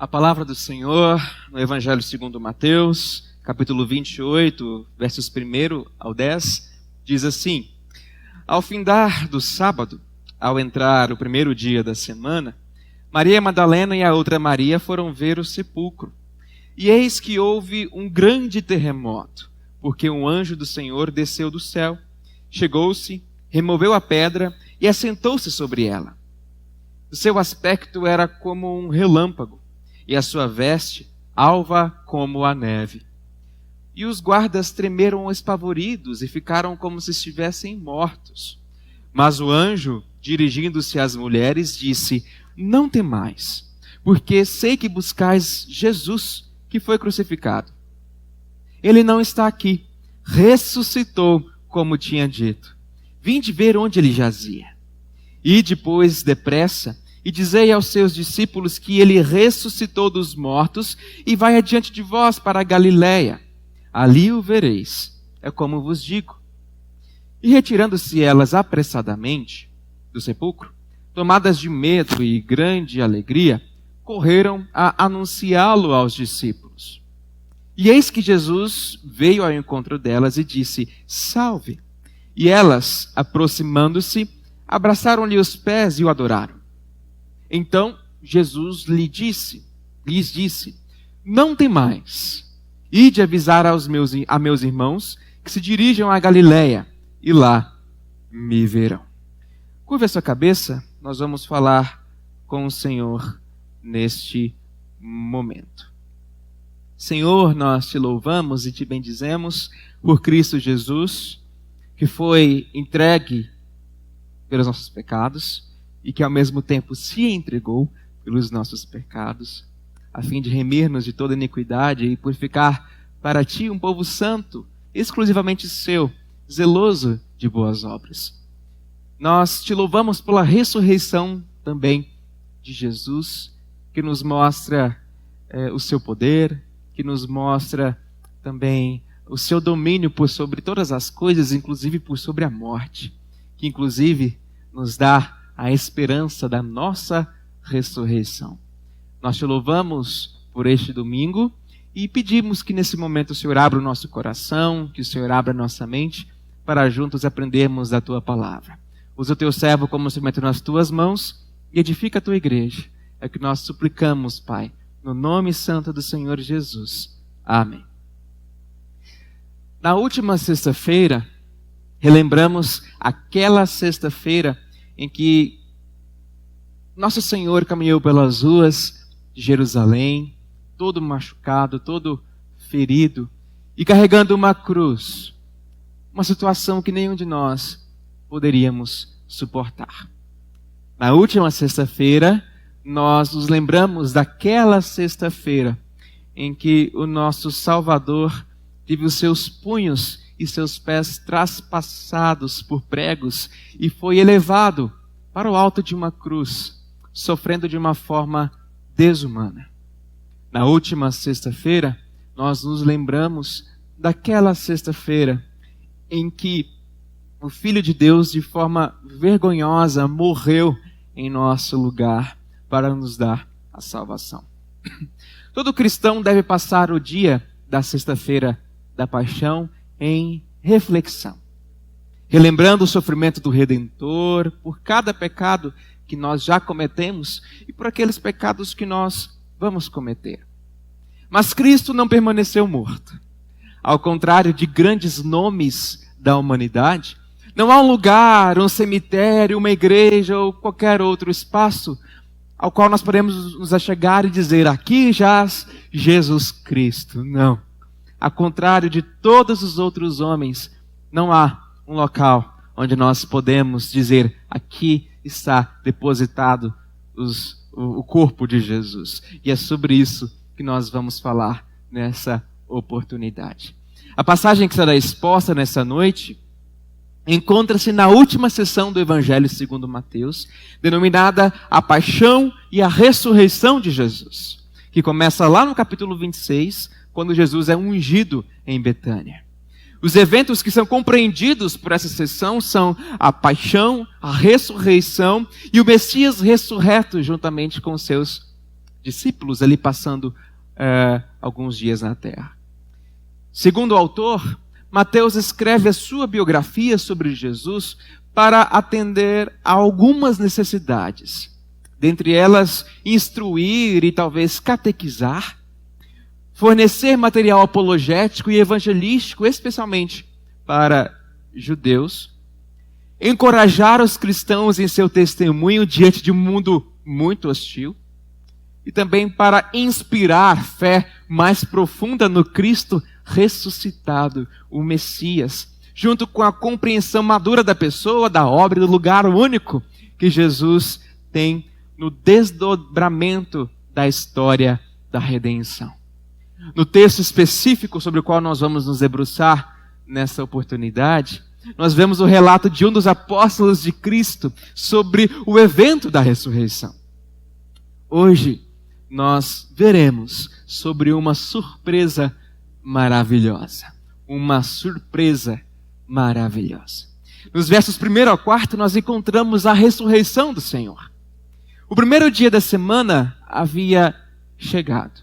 A palavra do Senhor no Evangelho segundo Mateus, capítulo 28, versos 1 ao 10, diz assim: Ao findar do sábado, ao entrar o primeiro dia da semana, Maria Madalena e a outra Maria foram ver o sepulcro. E eis que houve um grande terremoto, porque um anjo do Senhor desceu do céu, chegou-se, removeu a pedra e assentou-se sobre ela. O seu aspecto era como um relâmpago, e a sua veste alva como a neve. E os guardas tremeram espavoridos e ficaram como se estivessem mortos. Mas o anjo, dirigindo-se às mulheres, disse: Não temais, porque sei que buscais Jesus, que foi crucificado. Ele não está aqui, ressuscitou, como tinha dito. Vinde ver onde ele jazia. E depois, depressa, e dizei aos seus discípulos que ele ressuscitou dos mortos e vai adiante de vós para a Galiléia. Ali o vereis, é como vos digo. E retirando-se elas apressadamente do sepulcro, tomadas de medo e grande alegria, correram a anunciá-lo aos discípulos. E eis que Jesus veio ao encontro delas e disse: Salve! E elas, aproximando-se, abraçaram-lhe os pés e o adoraram. Então Jesus lhes disse: Não temais, ide avisar a meus irmãos que se dirijam à Galiléia, e lá me verão. Curva a sua cabeça, nós vamos falar com o Senhor neste momento. Senhor, nós te louvamos e te bendizemos por Cristo Jesus, que foi entregue pelos nossos pecados e que ao mesmo tempo se entregou pelos nossos pecados, a fim de remir-nos de toda iniquidade e purificar para ti um povo santo, exclusivamente seu, zeloso de boas obras. Nós te louvamos pela ressurreição também de Jesus, que nos mostra o seu poder, que nos mostra também o seu domínio por sobre todas as coisas, inclusive por sobre a morte, que inclusive nos dá a esperança da nossa ressurreição. Nós te louvamos por este domingo e pedimos que nesse momento o Senhor abra o nosso coração, que o Senhor abra a nossa mente, para juntos aprendermos da tua palavra. Usa o teu servo como instrumento nas tuas mãos e edifica a tua igreja. É o que nós suplicamos, Pai, no nome santo do Senhor Jesus. Amém. Na última sexta-feira, relembramos aquela sexta-feira em que Nosso Senhor caminhou pelas ruas de Jerusalém, todo machucado, todo ferido, e carregando uma cruz, uma situação que nenhum de nós poderíamos suportar. Na última sexta-feira, nós nos lembramos daquela sexta-feira em que o nosso Salvador teve os seus punhos e seus pés traspassados por pregos e foi elevado para o alto de uma cruz, sofrendo de uma forma desumana. Na última sexta-feira, nós nos lembramos daquela sexta-feira em que o Filho de Deus, de forma vergonhosa, morreu em nosso lugar para nos dar a salvação. Todo cristão deve passar o dia da sexta-feira da paixão em reflexão, relembrando o sofrimento do Redentor por cada pecado que nós já cometemos e por aqueles pecados que nós vamos cometer. Mas Cristo não permaneceu morto. Ao contrário de grandes nomes da humanidade, não há um lugar, um cemitério, uma igreja ou qualquer outro espaço ao qual nós podemos nos achegar e dizer: aqui jaz Jesus Cristo. Não. Ao contrário de todos os outros homens, não há um local onde nós podemos dizer: aqui está depositado o corpo de Jesus. E é sobre isso que nós vamos falar nessa oportunidade. A passagem que será exposta nessa noite encontra-se na última sessão do Evangelho segundo Mateus, denominada A Paixão e a Ressurreição de Jesus, que começa lá no capítulo 26, quando Jesus é ungido em Betânia. Os eventos que são compreendidos por essa sessão são a paixão, a ressurreição e o Messias ressurreto juntamente com seus discípulos ali passando alguns dias na terra. Segundo o autor, Mateus escreve a sua biografia sobre Jesus para atender a algumas necessidades. Dentre elas, instruir e talvez catequizar, fornecer material apologético e evangelístico, especialmente para judeus, encorajar os cristãos em seu testemunho diante de um mundo muito hostil, e também para inspirar fé mais profunda no Cristo ressuscitado, o Messias, junto com a compreensão madura da pessoa, da obra e do lugar único que Jesus tem no desdobramento da história da redenção. No texto específico sobre o qual nós vamos nos debruçar nessa oportunidade, nós vemos o relato de um dos apóstolos de Cristo sobre o evento da ressurreição. Hoje, nós veremos sobre uma surpresa maravilhosa. Uma surpresa maravilhosa. Nos versos 1 ao 4, nós encontramos a ressurreição do Senhor. O primeiro dia da semana havia chegado.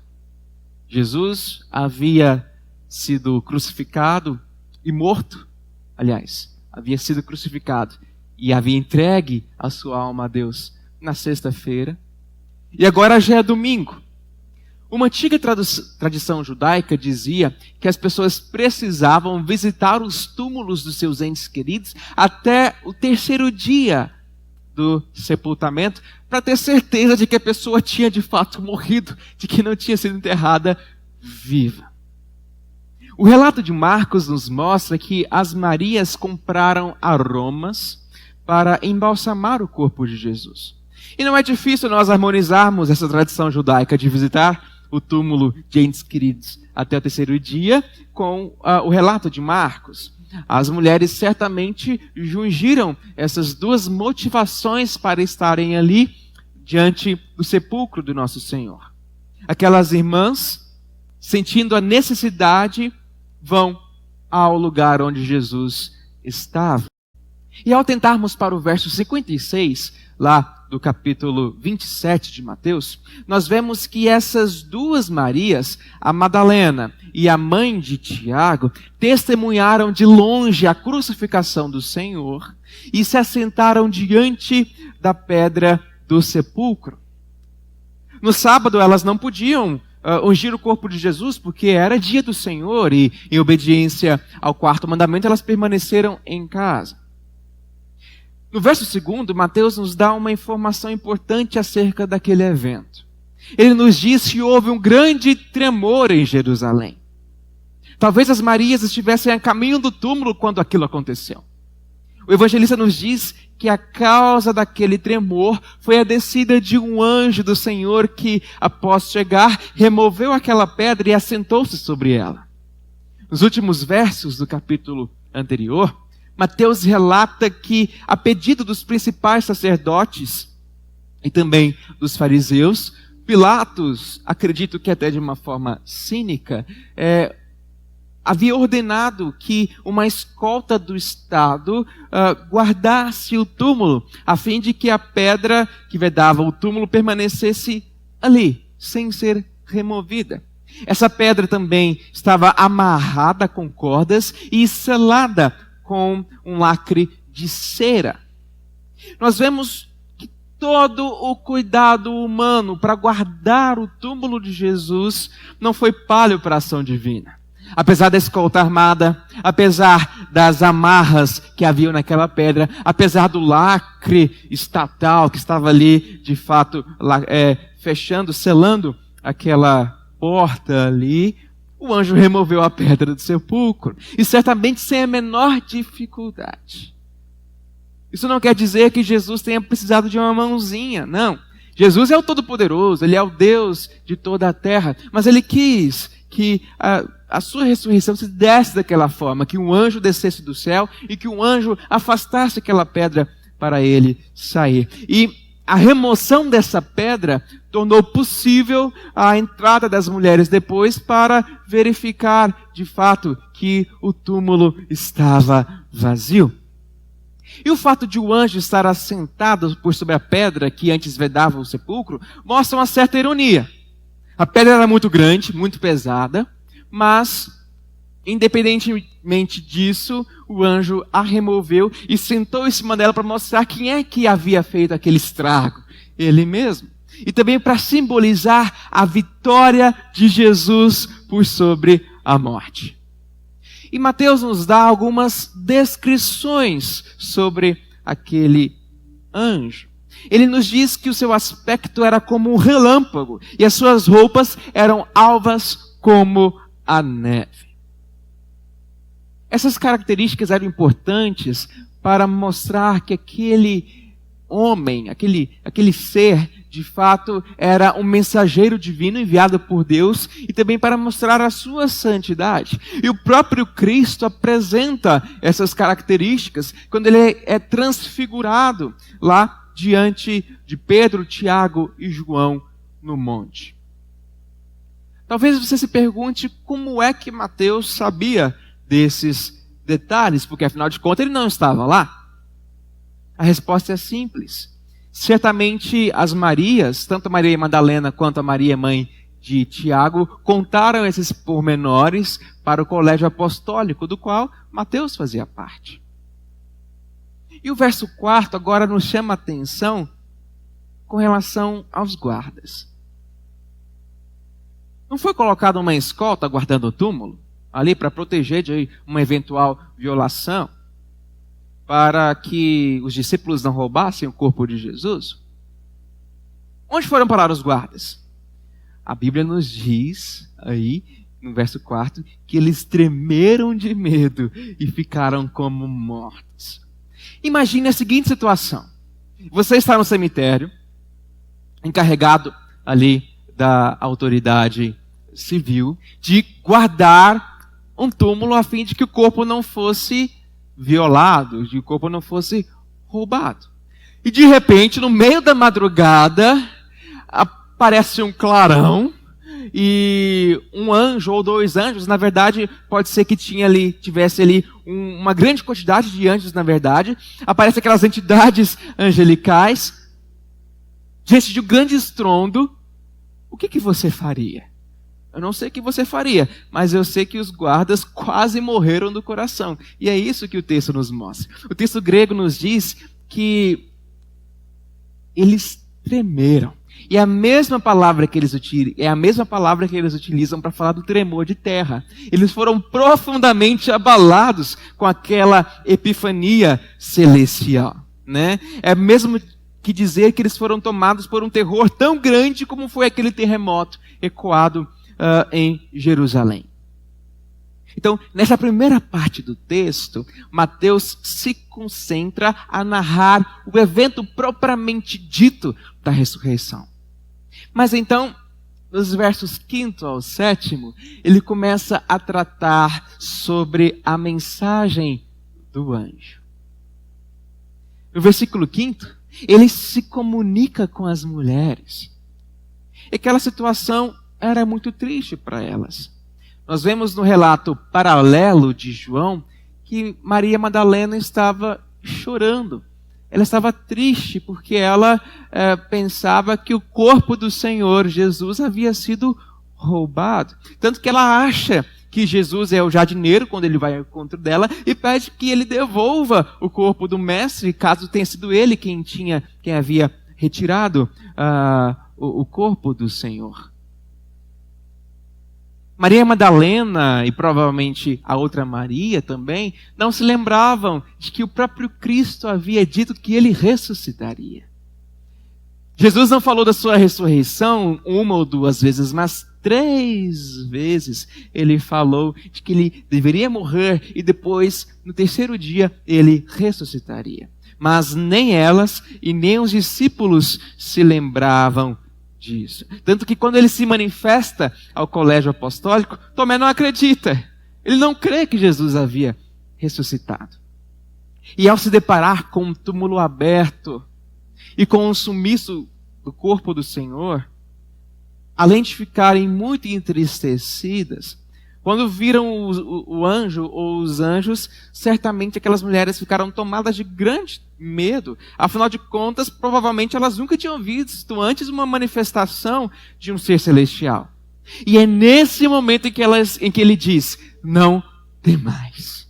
Jesus havia sido crucificado e morto. Aliás, havia sido crucificado e havia entregue a sua alma a Deus na sexta-feira. E agora já é domingo. Uma antiga tradição judaica dizia que as pessoas precisavam visitar os túmulos dos seus entes queridos até o terceiro dia do sepultamento, para ter certeza de que a pessoa tinha de fato morrido, de que não tinha sido enterrada viva. O relato de Marcos nos mostra que as Marias compraram aromas para embalsamar o corpo de Jesus. E não é difícil nós harmonizarmos essa tradição judaica de visitar o túmulo de entes queridos até o terceiro dia com o relato de Marcos. As mulheres certamente jungiram essas duas motivações para estarem ali diante do sepulcro do nosso Senhor. Aquelas irmãs, sentindo a necessidade, vão ao lugar onde Jesus estava. E ao tentarmos para o verso 56, lá do capítulo 27 de Mateus, nós vemos que essas duas Marias, a Madalena e a mãe de Tiago, testemunharam de longe a crucificação do Senhor e se assentaram diante da pedra do sepulcro. No sábado elas não podiam ungir o corpo de Jesus porque era dia do Senhor e, em obediência ao quarto mandamento, elas permaneceram em casa. No verso 2, Mateus nos dá uma informação importante acerca daquele evento. Ele nos diz que houve um grande tremor em Jerusalém. Talvez as Marias estivessem a caminho do túmulo quando aquilo aconteceu. O evangelista nos diz que a causa daquele tremor foi a descida de um anjo do Senhor que, após chegar, removeu aquela pedra e assentou-se sobre ela. Nos últimos versos do capítulo anterior, Mateus relata que, a pedido dos principais sacerdotes e também dos fariseus, Pilatos, acredito que até de uma forma cínica, havia ordenado que uma escolta do Estado guardasse o túmulo, a fim de que a pedra que vedava o túmulo permanecesse ali, sem ser removida. Essa pedra também estava amarrada com cordas e selada com um lacre de cera. Nós vemos que todo o cuidado humano para guardar o túmulo de Jesus não foi palho para a ação divina. Apesar da escolta armada, apesar das amarras que haviam naquela pedra, apesar do lacre estatal que estava ali, de fato, fechando, selando aquela porta ali, o anjo removeu a pedra do sepulcro, e certamente sem a menor dificuldade. Isso não quer dizer que Jesus tenha precisado de uma mãozinha, não. Jesus é o Todo-Poderoso, Ele é o Deus de toda a terra, mas Ele quis que a sua ressurreição se desse daquela forma, que um anjo descesse do céu e que um anjo afastasse aquela pedra para Ele sair. E a remoção dessa pedra tornou possível a entrada das mulheres depois para verificar, de fato, que o túmulo estava vazio. E o fato de o anjo estar assentado por sobre a pedra que antes vedava o sepulcro mostra uma certa ironia. A pedra era muito grande, muito pesada, mas, independentemente disso, o anjo a removeu e sentou em cima dela para mostrar quem é que havia feito aquele estrago. Ele mesmo. E também para simbolizar a vitória de Jesus por sobre a morte. E Mateus nos dá algumas descrições sobre aquele anjo. Ele nos diz que o seu aspecto era como um relâmpago e as suas roupas eram alvas como a neve. Essas características eram importantes para mostrar que aquele homem, aquele ser, de fato, era um mensageiro divino enviado por Deus e também para mostrar a sua santidade. E o próprio Cristo apresenta essas características quando ele é transfigurado lá diante de Pedro, Tiago e João no monte. Talvez você se pergunte como é que Mateus sabia desses detalhes, porque afinal de contas ele não estava lá. A resposta é simples. Certamente as Marias, tanto a Maria Madalena quanto a Maria mãe de Tiago, contaram esses pormenores para o colégio apostólico, do qual Mateus fazia parte. E o verso 4 agora nos chama a atenção com relação aos guardas. Não foi colocada uma escolta guardando o túmulo, ali para proteger de uma eventual violação, para que os discípulos não roubassem o corpo de Jesus? Onde foram parar os guardas? A Bíblia nos diz aí, no verso 4, que eles tremeram de medo e ficaram como mortos. Imagine a seguinte situação. Você está no cemitério, encarregado ali da autoridade civil, de guardar um túmulo a fim de que o corpo não fosse violado, de que o corpo não fosse roubado. E de repente, no meio da madrugada, aparece um clarão e um anjo ou dois anjos, na verdade, pode ser que tivesse ali uma grande quantidade de anjos, na verdade, aparecem aquelas entidades angelicais, diante de um grande estrondo. O que você faria? Eu não sei o que você faria, mas eu sei que os guardas quase morreram do coração. E é isso que o texto nos mostra. O texto grego nos diz que eles tremeram. E é a mesma palavra que eles utilizam para falar do tremor de terra. Eles foram profundamente abalados com aquela epifania celestial, né? É mesmo que dizer que eles foram tomados por um terror tão grande como foi aquele terremoto ecoado em Jerusalém. Então, nessa primeira parte do texto, Mateus se concentra a narrar o evento propriamente dito da ressurreição. Mas então, nos versos 5 ao 7, ele começa a tratar sobre a mensagem do anjo. No versículo 5, ele se comunica com as mulheres. E aquela situação era muito triste para elas. Nós vemos no relato paralelo de João que Maria Madalena estava chorando. Ela estava triste porque ela pensava que o corpo do Senhor Jesus havia sido roubado. Tanto que ela acha que Jesus é o jardineiro quando ele vai ao encontro dela e pede que ele devolva o corpo do mestre, caso tenha sido ele quem havia retirado o corpo do Senhor. Maria Madalena e provavelmente a outra Maria também não se lembravam de que o próprio Cristo havia dito que ele ressuscitaria. Jesus não falou da sua ressurreição uma ou duas vezes, mas 3 vezes ele falou de que ele deveria morrer e depois, no terceiro dia, ele ressuscitaria. Mas nem elas e nem os discípulos se lembravam disso. Tanto que quando ele se manifesta ao colégio apostólico, Tomé não acredita. Ele não crê que Jesus havia ressuscitado. E ao se deparar com um túmulo aberto e com o sumiço do corpo do Senhor, além de ficarem muito entristecidas, quando viram o anjo ou os anjos, certamente aquelas mulheres ficaram tomadas de grande medo. Afinal de contas, provavelmente elas nunca tinham visto antes uma manifestação de um ser celestial. E é nesse momento em que ele diz, não temais.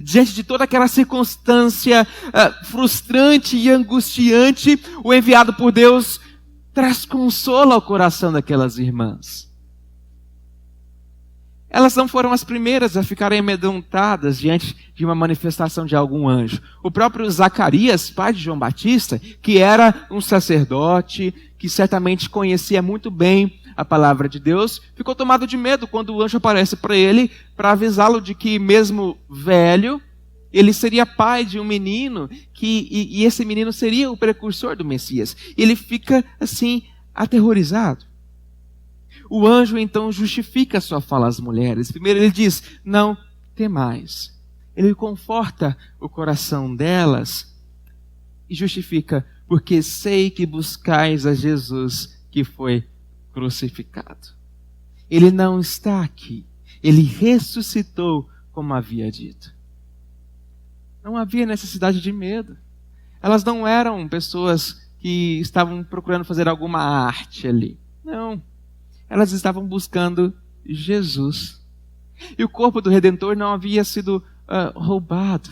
Diante de toda aquela circunstância frustrante e angustiante, o enviado por Deus traz consolo ao coração daquelas irmãs. Elas não foram as primeiras a ficarem amedrontadas diante de uma manifestação de algum anjo. O próprio Zacarias, pai de João Batista, que era um sacerdote, que certamente conhecia muito bem a palavra de Deus, ficou tomado de medo quando o anjo aparece para ele, para avisá-lo de que mesmo velho, ele seria pai de um menino, e esse menino seria o precursor do Messias. E ele fica assim, aterrorizado. O anjo então justifica a sua fala às mulheres. Primeiro ele diz, não temais. Ele conforta o coração delas e justifica, porque sei que buscais a Jesus que foi crucificado. Ele não está aqui. Ele ressuscitou, como havia dito. Não havia necessidade de medo. Elas não eram pessoas que estavam procurando fazer alguma arte ali. Não. Elas estavam buscando Jesus. E o corpo do Redentor não havia sido roubado.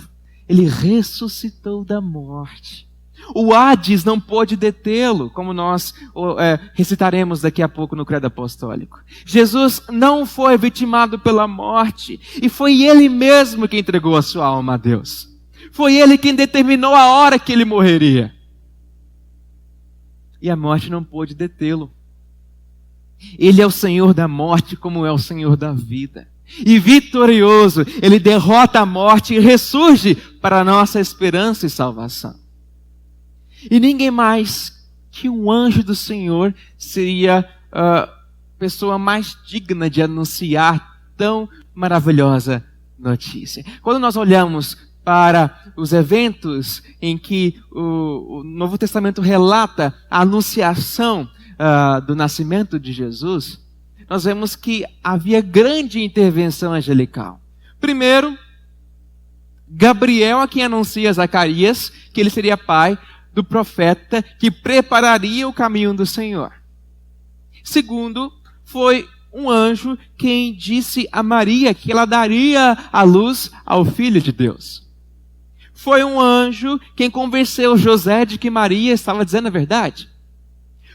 Ele ressuscitou da morte. O Hades não pôde detê-lo, como nós recitaremos daqui a pouco no Credo Apostólico. Jesus não foi vitimado pela morte. E foi Ele mesmo que entregou a sua alma a Deus. Foi Ele quem determinou a hora que Ele morreria. E a morte não pôde detê-lo. Ele é o Senhor da morte, como é o Senhor da vida. E vitorioso, Ele derrota a morte e ressurge para a nossa esperança e salvação. E ninguém mais que um anjo do Senhor seria a pessoa mais digna de anunciar tão maravilhosa notícia. Quando nós olhamos para os eventos em que o Novo Testamento relata a anunciação do nascimento de Jesus, nós vemos que havia grande intervenção angelical. Primeiro, Gabriel a quem anuncia a Zacarias que ele seria pai do profeta que prepararia o caminho do Senhor. Segundo, foi um anjo quem disse a Maria que ela daria a luz ao Filho de Deus. Foi um anjo quem convenceu José de que Maria estava dizendo a verdade.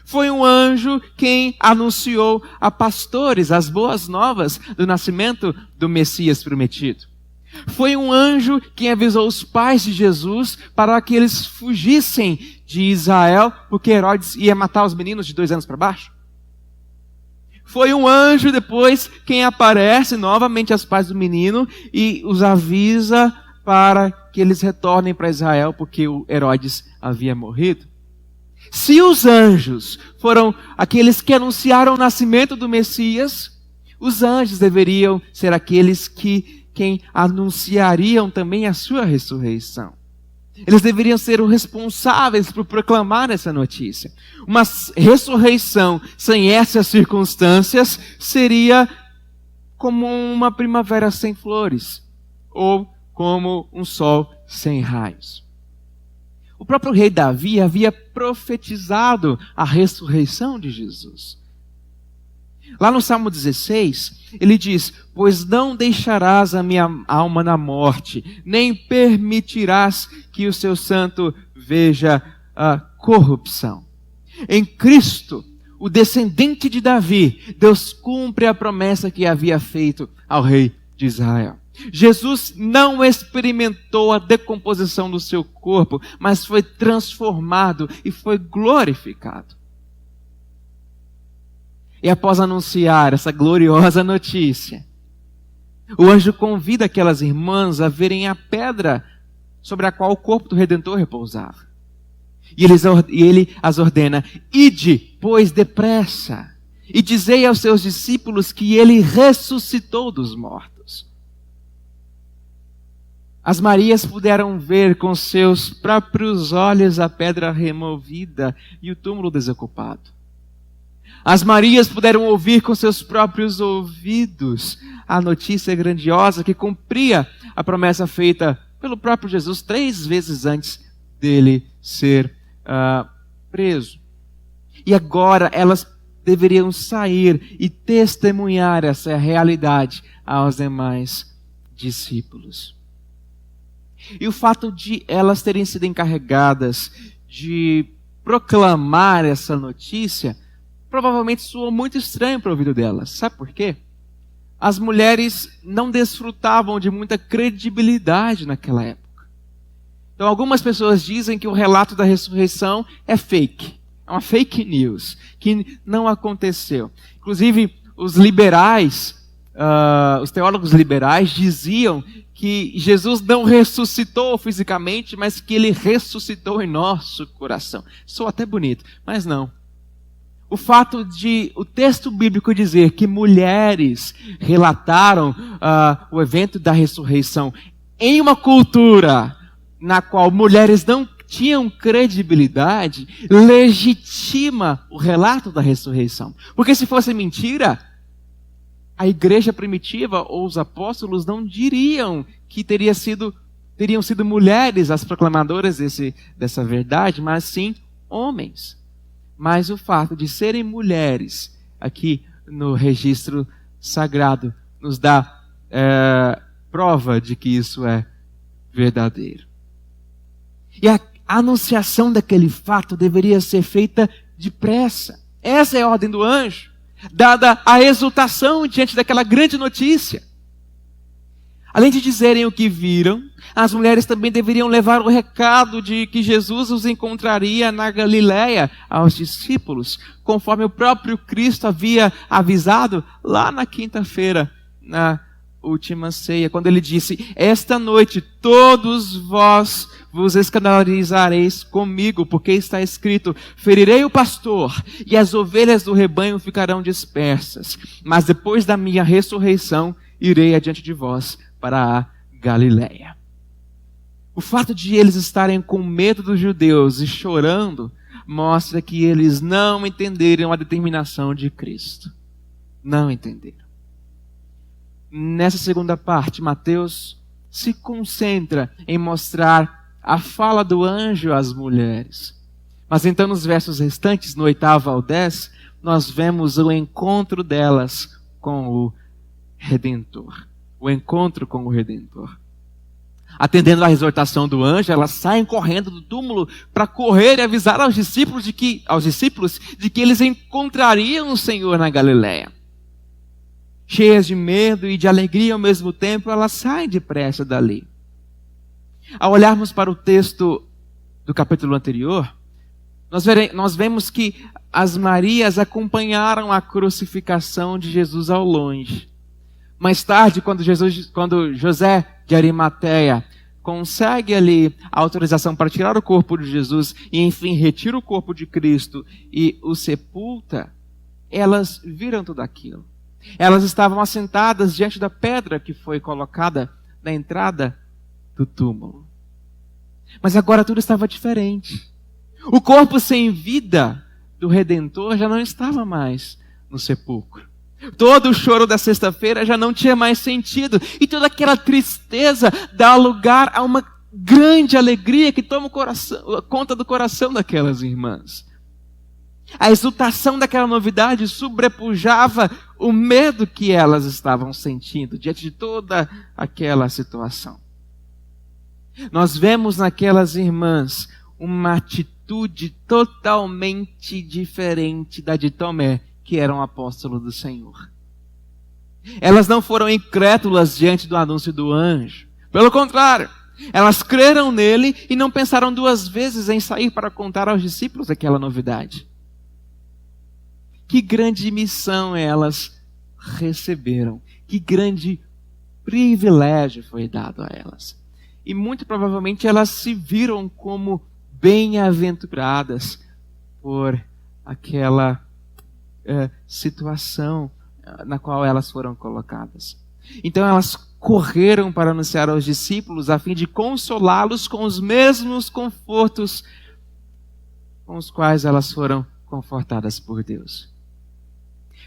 Foi um anjo quem anunciou a pastores as boas novas do nascimento do Messias prometido. Foi um anjo quem avisou os pais de Jesus para que eles fugissem de Israel, porque Herodes ia matar os meninos de 2 anos para baixo. Foi um anjo depois quem aparece novamente aos pais do menino e os avisa para que eles retornem para Israel, porque o Herodes havia morrido. Se os anjos foram aqueles que anunciaram o nascimento do Messias, os anjos deveriam ser aqueles quem anunciariam também a sua ressurreição. Eles deveriam ser os responsáveis por proclamar essa notícia. Uma ressurreição sem essas circunstâncias seria como uma primavera sem flores, ou como um sol sem raios. O próprio rei Davi havia profetizado a ressurreição de Jesus. Lá no Salmo 16, ele diz, pois não deixarás a minha alma na morte, nem permitirás que o seu santo veja a corrupção. Em Cristo, o descendente de Davi, Deus cumpre a promessa que havia feito ao rei de Israel. Jesus não experimentou a decomposição do seu corpo, mas foi transformado e foi glorificado. E após anunciar essa gloriosa notícia, o anjo convida aquelas irmãs a verem a pedra sobre a qual o corpo do Redentor repousava. E ele as ordena, ide, pois, depressa, e dizei aos seus discípulos que ele ressuscitou dos mortos. As Marias puderam ver com seus próprios olhos a pedra removida e o túmulo desocupado. As Marias puderam ouvir com seus próprios ouvidos a notícia grandiosa que cumpria a promessa feita pelo próprio Jesus 3 vezes antes dele ser preso. E agora elas deveriam sair e testemunhar essa realidade aos demais discípulos. E o fato de elas terem sido encarregadas de proclamar essa notícia provavelmente soou muito estranho para o ouvido delas. Sabe por quê? As mulheres não desfrutavam de muita credibilidade naquela época. Então algumas pessoas dizem que o relato da ressurreição é fake. É uma fake news, que não aconteceu. Inclusive, os liberais, os teólogos liberais diziam que Jesus não ressuscitou fisicamente, mas que ele ressuscitou em nosso coração. Soa até bonito, mas não. O fato de o texto bíblico dizer que mulheres relataram o evento da ressurreição em uma cultura na qual mulheres não tinham credibilidade, legitima o relato da ressurreição. Porque se fosse mentira, a igreja primitiva ou os apóstolos não diriam que teriam sido mulheres as proclamadoras dessa verdade, mas sim homens. Mas o fato de serem mulheres aqui no registro sagrado nos dá prova de que isso é verdadeiro. E a anunciação daquele fato deveria ser feita depressa. Essa é a ordem do anjo, dada a exultação diante daquela grande notícia. Além de dizerem o que viram, as mulheres também deveriam levar o recado de que Jesus os encontraria na Galileia aos discípulos, conforme o próprio Cristo havia avisado lá na quinta-feira, na última ceia, quando ele disse: esta noite todos vós vos escandalizareis comigo, porque está escrito: ferirei o pastor e as ovelhas do rebanho ficarão dispersas, mas depois da minha ressurreição irei adiante de vós para a Galileia. O fato de eles estarem com medo dos judeus e chorando mostra que eles não entenderam a determinação de Cristo. Não entenderam. Nessa segunda parte, Mateus se concentra em mostrar a fala do anjo às mulheres. Mas então nos versos restantes, no 8º ao 10, nós vemos o encontro delas com o Redentor. O encontro com o Redentor. Atendendo à exortação do anjo, elas saem correndo do túmulo para correr e avisar aos discípulos de que eles encontrariam o Senhor na Galileia. Cheias de medo e de alegria ao mesmo tempo, elas saem depressa dali. Ao olharmos para o texto do capítulo anterior, nós vemos que as Marias acompanharam a crucificação de Jesus ao longe. Mais tarde, quando José de Arimateia consegue ali a autorização para tirar o corpo de Jesus e enfim retira o corpo de Cristo e o sepulta, elas viram tudo aquilo. Elas estavam assentadas diante da pedra que foi colocada na entrada do túmulo. Mas agora tudo estava diferente. O corpo sem vida do Redentor já não estava mais no sepulcro. Todo o choro da sexta-feira já não tinha mais sentido. E toda aquela tristeza dá lugar a uma grande alegria que toma conta do coração daquelas irmãs. A exultação daquela novidade sobrepujava o medo que elas estavam sentindo diante de toda aquela situação. Nós vemos naquelas irmãs uma atitude totalmente diferente da de Tomé, que era um apóstolo do Senhor. Elas não foram incrédulas diante do anúncio do anjo. Pelo contrário, elas creram nele e não pensaram duas vezes em sair para contar aos discípulos aquela novidade. Que grande missão elas receberam. Que grande privilégio foi dado a elas. E muito provavelmente elas se viram como bem-aventuradas por aquela situação na qual elas foram colocadas. Então elas correram para anunciar aos discípulos a fim de consolá-los com os mesmos confortos com os quais elas foram confortadas por Deus.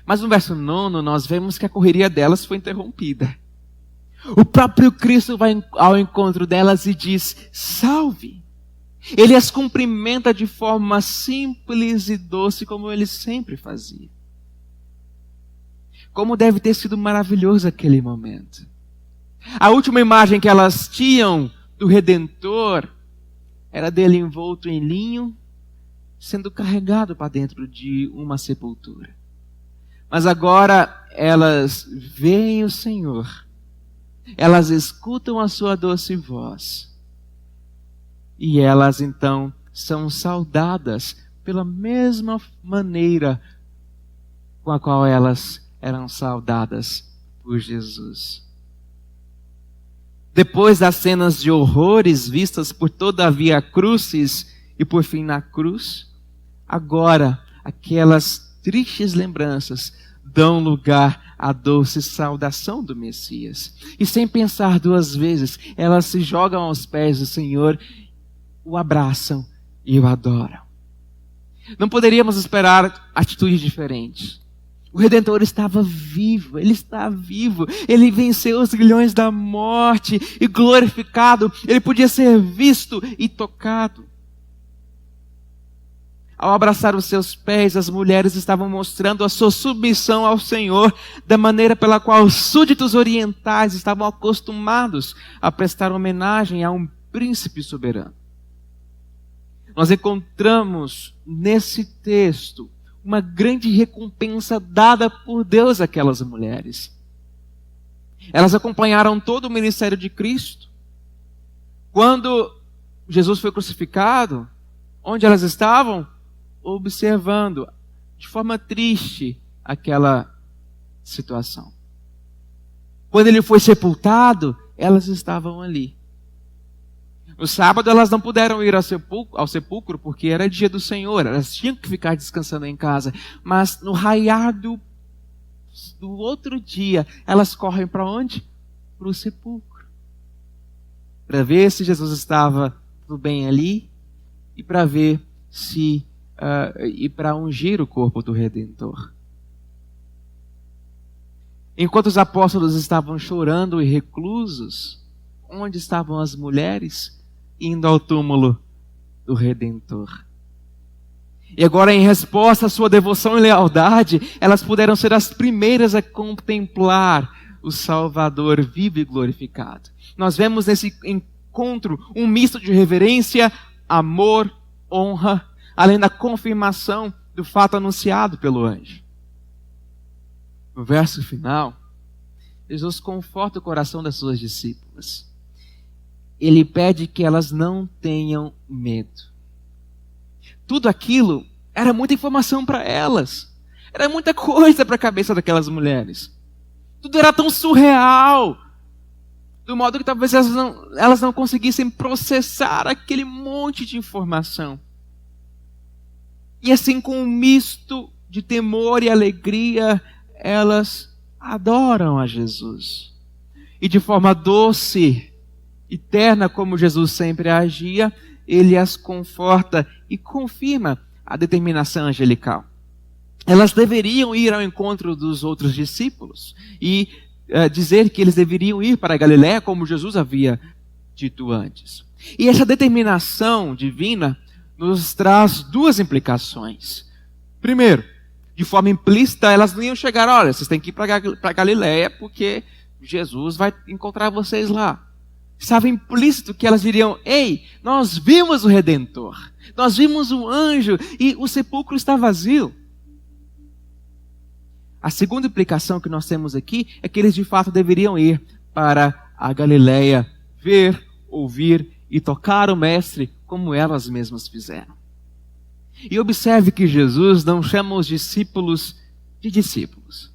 Mas no verso 9 nós vemos que a correria delas foi interrompida. O próprio Cristo vai ao encontro delas e diz: salve. Ele as cumprimenta de forma simples e doce, como ele sempre fazia. Como deve ter sido maravilhoso aquele momento. A última imagem que elas tinham do Redentor era dele envolto em linho, sendo carregado para dentro de uma sepultura. Mas agora elas veem o Senhor, elas escutam a sua doce voz, e elas então são saudadas pela mesma maneira com a qual elas eram saudadas por Jesus. Depois das cenas de horrores vistas por toda a Via Crucis e por fim na cruz, agora aquelas tristes lembranças dão lugar à doce saudação do Messias. E sem pensar duas vezes, elas se jogam aos pés do Senhor, o abraçam e o adoram. Não poderíamos esperar atitudes diferentes. O Redentor estava vivo, ele está vivo, ele venceu os grilhões da morte e glorificado, ele podia ser visto e tocado. Ao abraçar os seus pés, as mulheres estavam mostrando a sua submissão ao Senhor, da maneira pela qual os súditos orientais estavam acostumados a prestar homenagem a um príncipe soberano. Nós encontramos nesse texto uma grande recompensa dada por Deus àquelas mulheres. Elas acompanharam todo o ministério de Cristo. Quando Jesus foi crucificado, onde elas estavam? Observando de forma triste aquela situação. Quando ele foi sepultado, elas estavam ali. No sábado elas não puderam ir ao sepulcro porque era dia do Senhor, elas tinham que ficar descansando em casa. Mas no raiar do outro dia, elas correm para onde? Para o sepulcro. Para ver se Jesus estava tudo bem ali e para ver se e para ungir o corpo do Redentor. Enquanto os apóstolos estavam chorando e reclusos, onde estavam as mulheres? Indo ao túmulo do Redentor. E agora, em resposta à sua devoção e lealdade, elas puderam ser as primeiras a contemplar o Salvador vivo e glorificado. Nós vemos nesse encontro um misto de reverência, amor, honra, além da confirmação do fato anunciado pelo anjo. No verso final, Jesus conforta o coração das suas discípulas. Ele pede que elas não tenham medo. Tudo aquilo era muita informação para elas. Era muita coisa para a cabeça daquelas mulheres. Tudo era tão surreal, do modo que talvez elas não conseguissem processar aquele monte de informação. E assim, com um misto de temor e alegria, elas adoram a Jesus. E de forma doce e terna, como Jesus sempre agia, ele as conforta e confirma a determinação angelical. Elas deveriam ir ao encontro dos outros discípulos e dizer que eles deveriam ir para a Galiléia, como Jesus havia dito antes. E essa determinação divina nos traz duas implicações. Primeiro, de forma implícita, elas não iam chegar, olha, vocês têm que ir para a Galiléia porque Jesus vai encontrar vocês lá. Estava implícito que elas diriam: ei, nós vimos o Redentor, nós vimos o anjo e o sepulcro está vazio. A segunda implicação que nós temos aqui é que eles de fato deveriam ir para a Galiléia, ver, ouvir e tocar o Mestre como elas mesmas fizeram. E observe que Jesus não chama os discípulos de discípulos,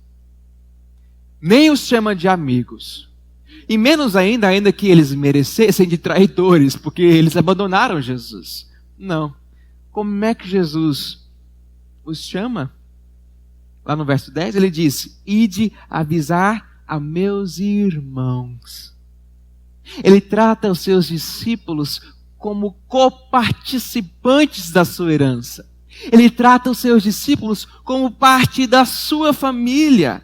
nem os chama de amigos. E menos ainda que eles merecessem, de traidores, porque eles abandonaram Jesus. Não. Como é que Jesus os chama? Lá no verso 10 ele diz: ide avisar a meus irmãos. Ele trata os seus discípulos como coparticipantes da sua herança. Ele trata os seus discípulos como parte da sua família.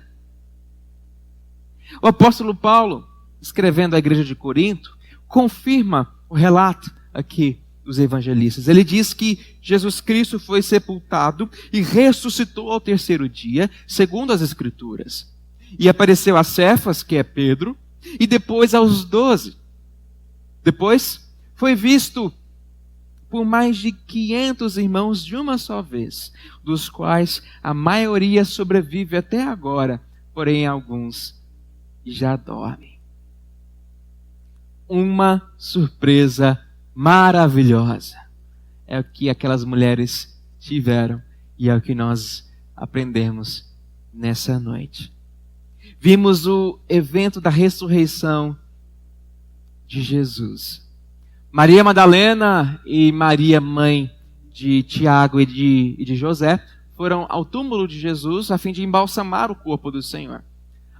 O apóstolo Paulo, escrevendo à igreja de Corinto, confirma o relato aqui dos evangelistas. Ele diz que Jesus Cristo foi sepultado e ressuscitou ao terceiro dia, segundo as Escrituras. E apareceu a Cefas, que é Pedro, e depois aos 12. Depois foi visto por mais de 500 irmãos de uma só vez, dos quais a maioria sobrevive até agora, porém alguns já dormem. Uma surpresa maravilhosa é o que aquelas mulheres tiveram e é o que nós aprendemos nessa noite. Vimos o evento da ressurreição de Jesus. Maria Madalena e Maria, mãe de Tiago e de José, foram ao túmulo de Jesus a fim de embalsamar o corpo do Senhor.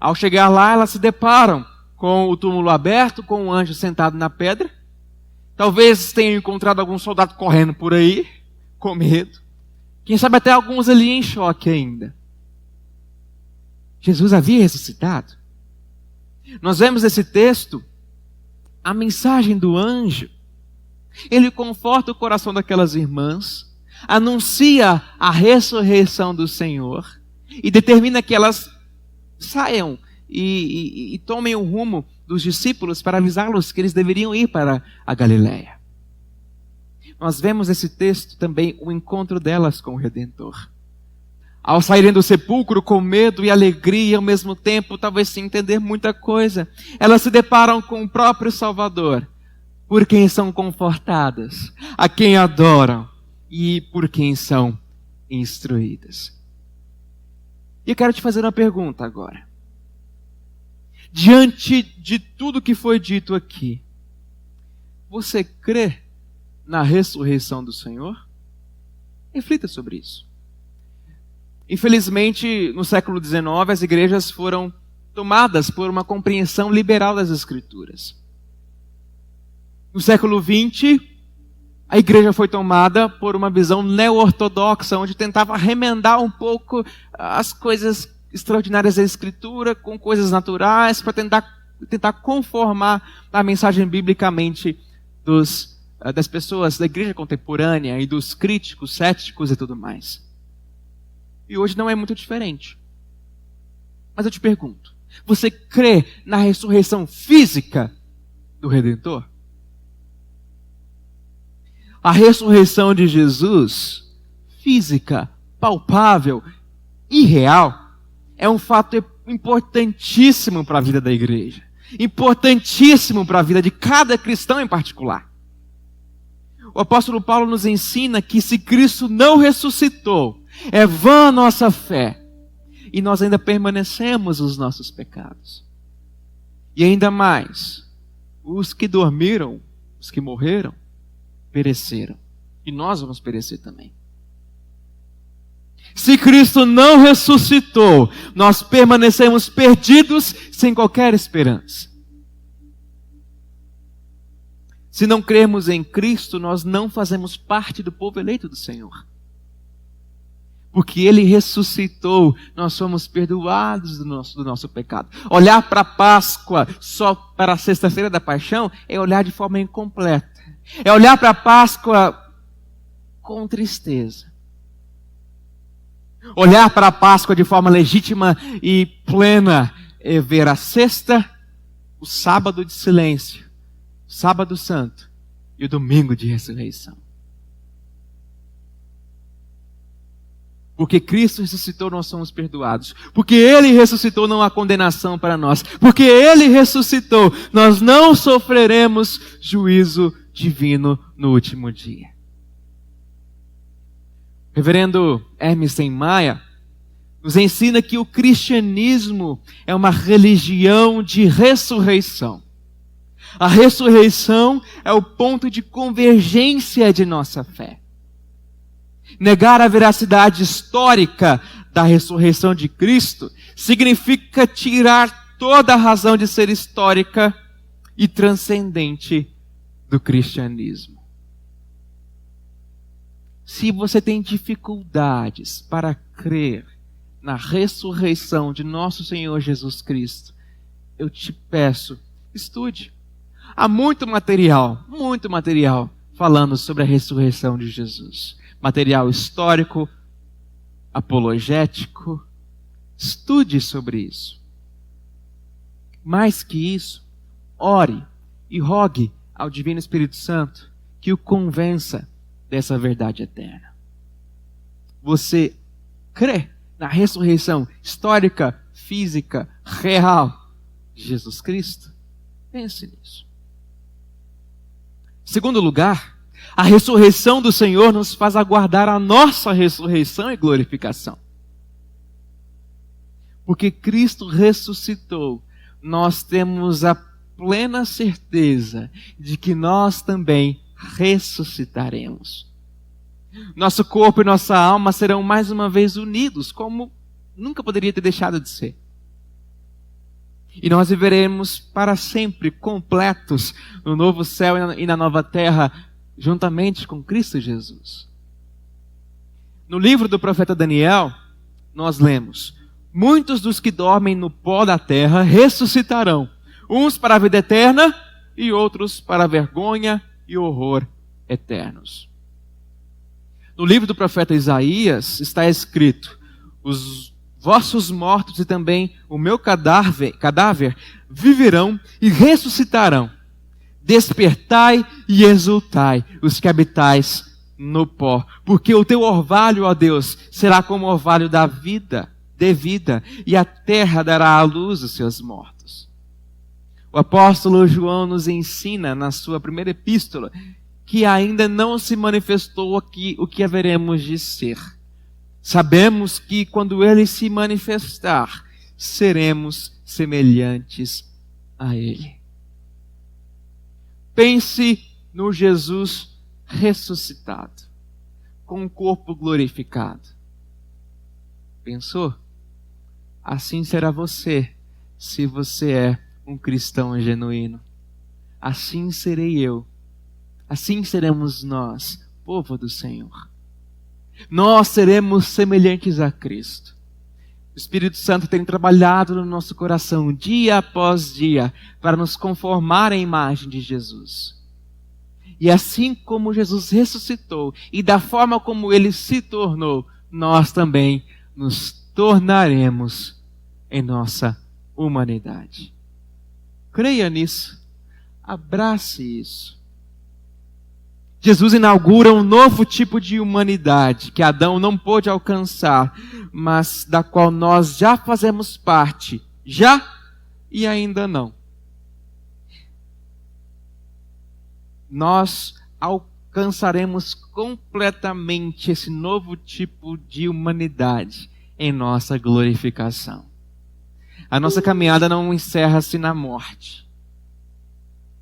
Ao chegar lá, elas se deparam com o túmulo aberto, com um anjo sentado na pedra. Talvez tenham encontrado algum soldado correndo por aí, com medo. Quem sabe até alguns ali em choque ainda. Jesus havia ressuscitado. Nós vemos esse texto, a mensagem do anjo. Ele conforta o coração daquelas irmãs, anuncia a ressurreição do Senhor e determina que elas saiam e tomem o rumo dos discípulos para avisá-los que eles deveriam ir para a Galileia. Nós vemos nesse texto também o encontro delas com o Redentor. Ao saírem do sepulcro com medo e alegria ao mesmo tempo, talvez sem entender muita coisa, elas se deparam com o próprio Salvador, por quem são confortadas, a quem adoram e por quem são instruídas. E eu quero te fazer uma pergunta agora. Diante de tudo que foi dito aqui, você crê na ressurreição do Senhor? Reflita sobre isso. Infelizmente, no século XIX, as igrejas foram tomadas por uma compreensão liberal das Escrituras. No século XX, a igreja foi tomada por uma visão neo-ortodoxa, onde tentava remendar um pouco as coisas extraordinárias da Escritura com coisas naturais, para tentar conformar a mensagem biblicamente das pessoas da igreja contemporânea e dos críticos, céticos e tudo mais. E hoje não é muito diferente. Mas eu te pergunto, você crê na ressurreição física do Redentor? A ressurreição de Jesus, física, palpável e real, é um fato importantíssimo para a vida da igreja. Importantíssimo para a vida de cada cristão em particular. O apóstolo Paulo nos ensina que se Cristo não ressuscitou, é vã a nossa fé, e nós ainda permanecemos nos nossos pecados. E ainda mais, os que dormiram, os que morreram, pereceram. E nós vamos perecer também. Se Cristo não ressuscitou, nós permanecemos perdidos sem qualquer esperança. Se não crermos em Cristo, nós não fazemos parte do povo eleito do Senhor. Porque Ele ressuscitou, nós somos perdoados do nosso pecado. Olhar para a Páscoa só para a sexta-feira da paixão é olhar de forma incompleta. É olhar para a Páscoa com tristeza. Olhar para a Páscoa de forma legítima e plena é ver a sexta, o sábado de silêncio, o sábado santo e o domingo de ressurreição. Porque Cristo ressuscitou, nós somos perdoados. Porque Ele ressuscitou, não há condenação para nós. Porque Ele ressuscitou, nós não sofreremos juízo divino no último dia. Reverendo Hermes Sem Maia nos ensina que o cristianismo é uma religião de ressurreição. A ressurreição é o ponto de convergência de nossa fé. Negar a veracidade histórica da ressurreição de Cristo significa tirar toda a razão de ser histórica e transcendente do cristianismo. Se você tem dificuldades para crer na ressurreição de nosso Senhor Jesus Cristo, eu te peço, estude. Há muito material falando sobre a ressurreição de Jesus. Material histórico, apologético. Estude sobre isso. Mais que isso, ore e rogue ao Divino Espírito Santo que o convença dessa verdade eterna. Você crê na ressurreição histórica, física, real de Jesus Cristo? Pense nisso. Segundo lugar, a ressurreição do Senhor nos faz aguardar a nossa ressurreição e glorificação. Porque Cristo ressuscitou, nós temos a plena certeza de que nós também ressuscitaremos. Nosso corpo e nossa alma serão mais uma vez unidos, como nunca poderia ter deixado de ser. E nós viveremos para sempre completos no novo céu e na nova terra, juntamente com Cristo Jesus. No livro do profeta Daniel, nós lemos: muitos dos que dormem no pó da terra ressuscitarão, uns para a vida eterna e outros para a vergonha e horror eternos. No livro do profeta Isaías está escrito: os vossos mortos e também o meu cadáver viverão e ressuscitarão. Despertai e exultai, os que habitais no pó, porque o teu orvalho, ó Deus, será como o orvalho da vida, de vida, e a terra dará à luz os seus mortos. O apóstolo João nos ensina na sua primeira epístola que ainda não se manifestou aqui o que haveremos de ser. Sabemos que quando ele se manifestar, seremos semelhantes a ele. Pense no Jesus ressuscitado, com o corpo glorificado. Pensou? Assim será você, se você é um cristão genuíno. Assim serei eu. Assim seremos nós, povo do Senhor. Nós seremos semelhantes a Cristo. O Espírito Santo tem trabalhado no nosso coração dia após dia para nos conformar à imagem de Jesus. E assim como Jesus ressuscitou e da forma como ele se tornou, nós também nos tornaremos em nossa humanidade. Creia nisso. Abrace isso. Jesus inaugura um novo tipo de humanidade que Adão não pôde alcançar, mas da qual nós já fazemos parte, já e ainda não. Nós alcançaremos completamente esse novo tipo de humanidade em nossa glorificação. A nossa caminhada não encerra-se na morte.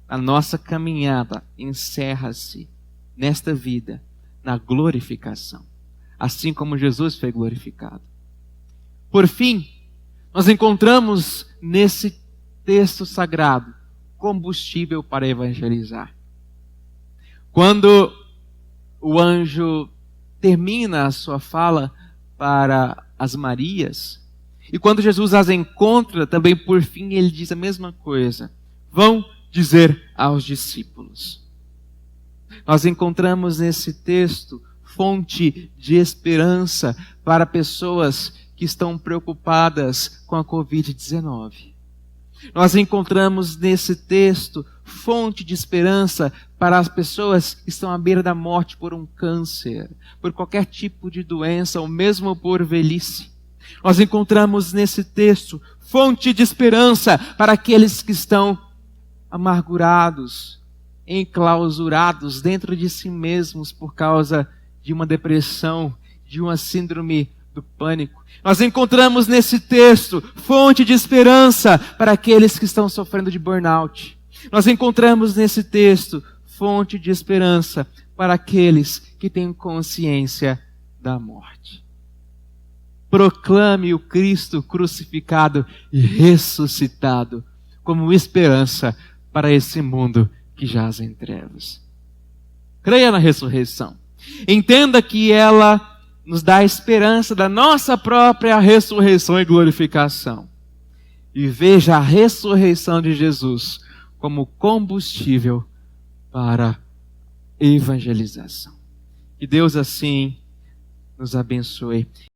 A nossa caminhada encerra-se nesta vida, na glorificação, assim como Jesus foi glorificado. Por fim, nós encontramos nesse texto sagrado combustível para evangelizar. Quando o anjo termina a sua fala para as Marias, e quando Jesus as encontra, também por fim ele diz a mesma coisa: vão dizer aos discípulos. Nós encontramos nesse texto fonte de esperança para pessoas que estão preocupadas com a Covid-19. Nós encontramos nesse texto fonte de esperança para as pessoas que estão à beira da morte por um câncer, por qualquer tipo de doença ou mesmo por velhice. Nós encontramos nesse texto fonte de esperança para aqueles que estão amargurados, enclausurados dentro de si mesmos por causa de uma depressão, de uma síndrome do pânico. Nós encontramos nesse texto fonte de esperança para aqueles que estão sofrendo de burnout. Nós encontramos nesse texto fonte de esperança para aqueles que têm consciência da morte. Proclame o Cristo crucificado e ressuscitado como esperança para esse mundo que jaz em trevas. Creia na ressurreição. Entenda que ela nos dá a esperança da nossa própria ressurreição e glorificação. E veja a ressurreição de Jesus como combustível para evangelização. Que Deus assim nos abençoe.